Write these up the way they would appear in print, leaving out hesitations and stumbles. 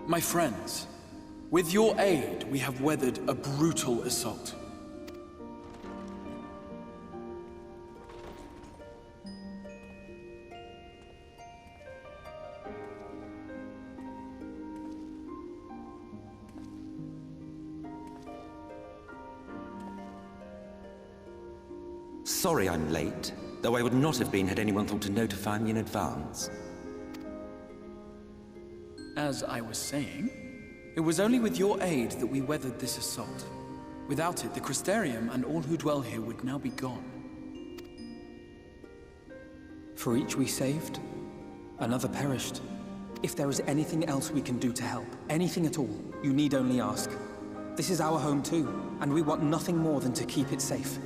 My friends, with your aid, we have weathered a brutal assault. Sorry I'm late, though I would not have been had anyone thought to notify me in advance. As I was saying, it was only with your aid that we weathered this assault. Without it, the Crystarium and all who dwell here would now be gone. For each we saved, another perished. If there is anything else we can do to help, anything at all, you need only ask. This is our home too, and we want nothing more than to keep it safe.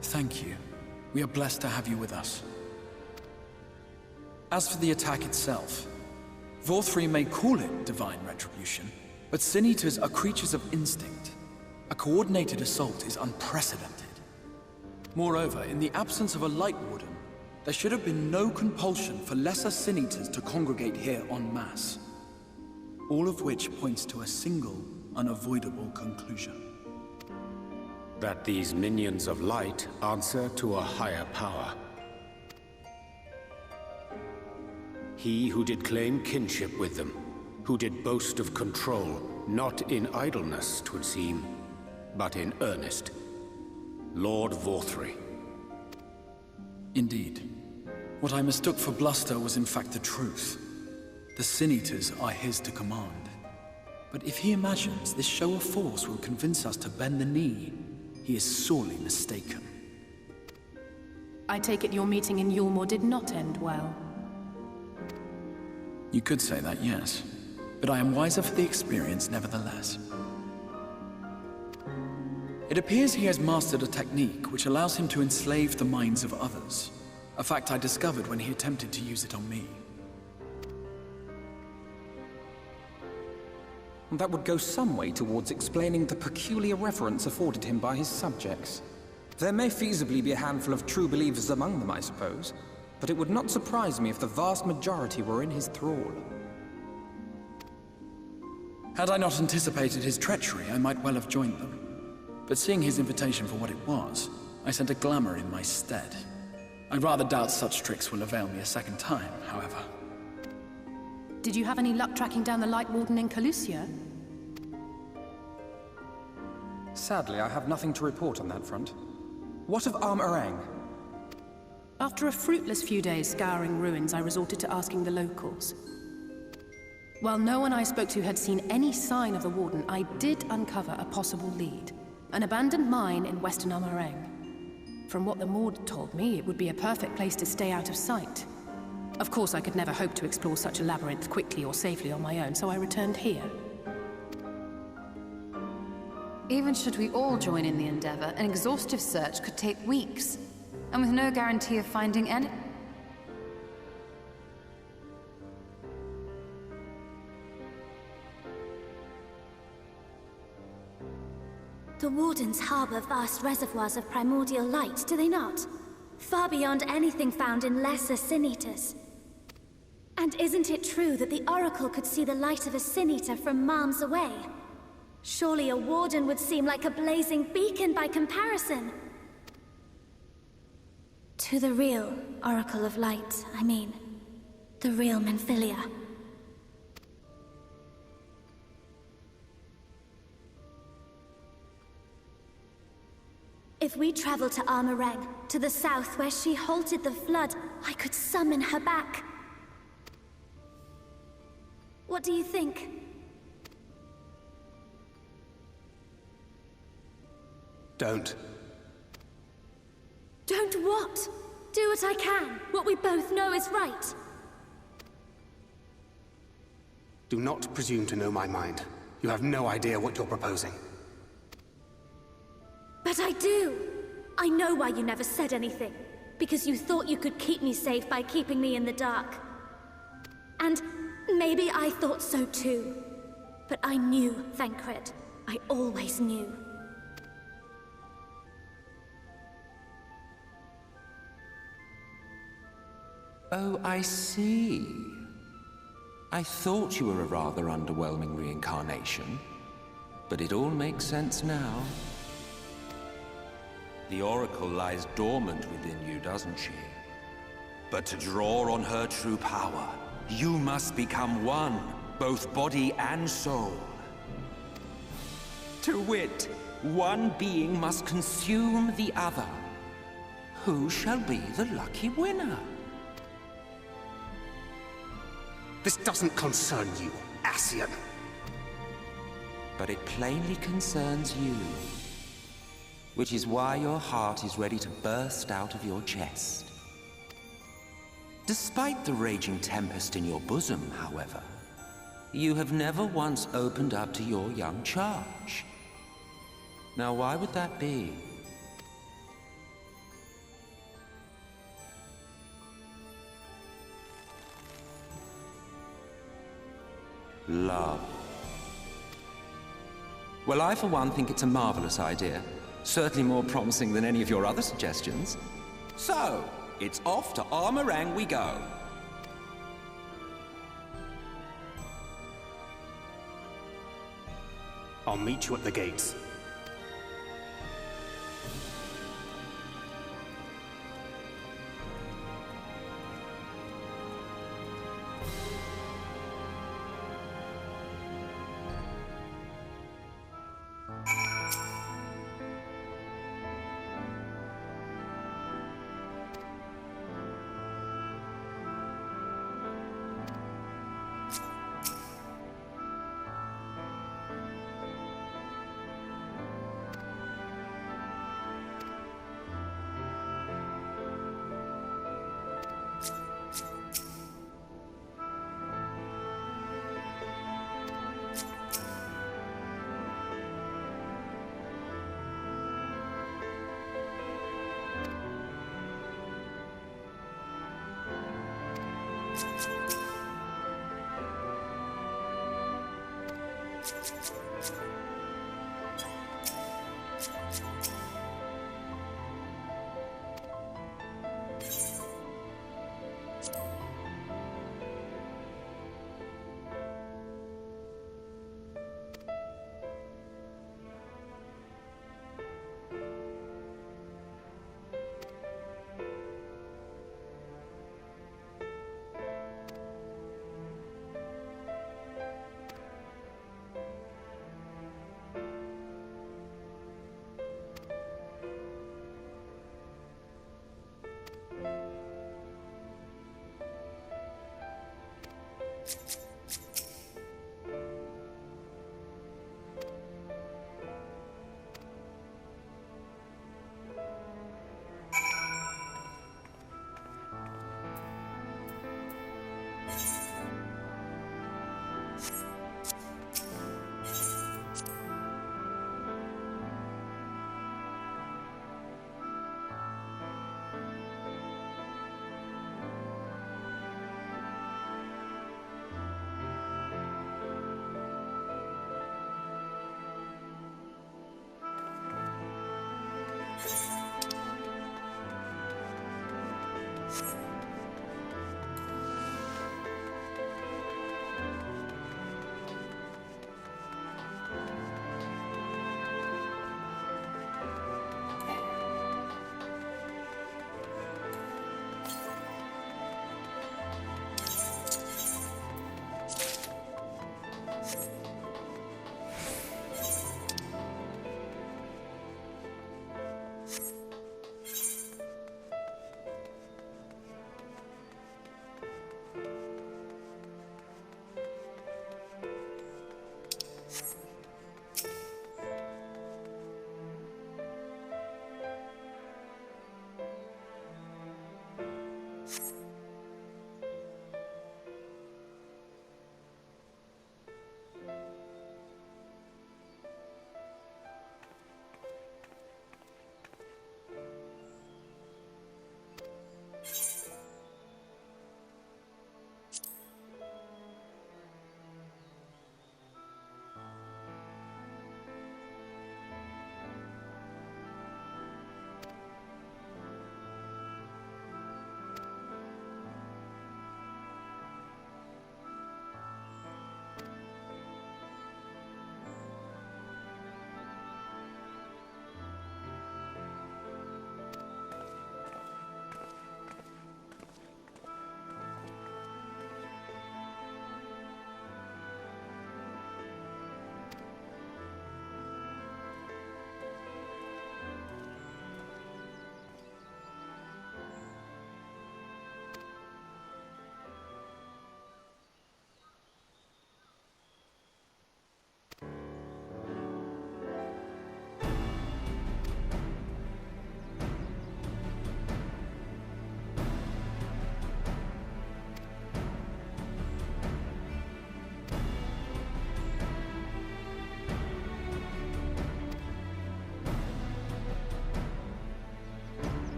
Thank you. We are blessed to have you with us. As for the attack itself, Vorthri may call it divine retribution, but Sin Eaters are creatures of instinct. A coordinated assault is unprecedented. Moreover, in the absence of a Light Warden, there should have been no compulsion for lesser Sin Eaters to congregate here en masse. All of which points to a single, unavoidable conclusion. That these minions of light answer to a higher power. He who did claim kinship with them, who did boast of control, not in idleness, 'twould seem, but in earnest. Lord Vorthri. Indeed. What I mistook for bluster was in fact the truth. The Sin Eaters are his to command. But if he imagines this show of force will convince us to bend the knee, he is sorely mistaken. I take it your meeting in Yulmore did not end well. You could say that, yes. But I am wiser for the experience nevertheless. It appears he has mastered a technique which allows him to enslave the minds of others. A fact I discovered when he attempted to use it on me. That would go some way towards explaining the peculiar reverence afforded him by his subjects. There may feasibly be a handful of true believers among them, I suppose, but it would not surprise me if the vast majority were in his thrall. Had I not anticipated his treachery, I might well have joined them. But seeing his invitation for what it was, I sent a glamour in my stead. I rather doubt such tricks will avail me a second time, however. Did you have any luck tracking down the Light Warden in Calusia? Sadly, I have nothing to report on that front. What of Arm-Arang? After a fruitless few days scouring ruins, I resorted to asking the locals. While no one I spoke to had seen any sign of the Warden, I did uncover a possible lead. An abandoned mine in western Arm-Arang. From what the Maud told me, it would be a perfect place to stay out of sight. Of course, I could never hope to explore such a labyrinth quickly or safely on my own, so I returned here. Even should we all join in the endeavor, an exhaustive search could take weeks, and with no guarantee of finding any... The Wardens harbor vast reservoirs of primordial light, do they not? Far beyond anything found in lesser Sin-Eaters. And isn't it true that the Oracle could see the light of a Sin-Eater from miles away? Surely a Warden would seem like a blazing beacon by comparison. To the real Oracle of Light, I mean. The real Menphilia. If we travel to Arm-Arang, to the south where she halted the flood, I could summon her back. What do you think? Don't. Don't what? Do what I can. What we both know is right. Do not presume to know my mind. You have no idea what you're proposing. But I do! I know why you never said anything. Because you thought you could keep me safe by keeping me in the dark. And maybe I thought so too. But I knew, Thancred. I always knew. Oh, I see. I thought you were a rather underwhelming reincarnation, but it all makes sense now. The Oracle lies dormant within you, doesn't she? But to draw on her true power, you must become one, both body and soul. To wit, one being must consume the other. Who shall be the lucky winner? This doesn't concern you, Ascian. But it plainly concerns you. Which is why your heart is ready to burst out of your chest. Despite the raging tempest in your bosom, however, you have never once opened up to your young charge. Now, why would that be? Love. Well, I for one think it's a marvelous idea. Certainly more promising than any of your other suggestions. So, it's off to Arm-Arang we go. I'll meet you at the gates.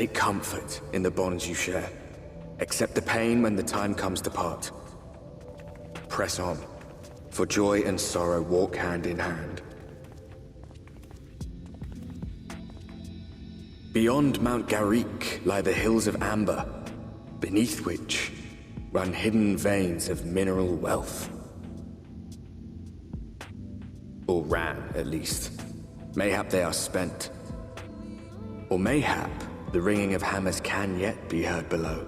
Take comfort in the bonds you share. Accept the pain when the time comes to part. Press on, for joy and sorrow walk hand in hand. Beyond Mount Garrick lie the hills of Amber, beneath which run hidden veins of mineral wealth. Or ran, at least. Mayhap they are spent. Or mayhap the ringing of hammers can yet be heard below.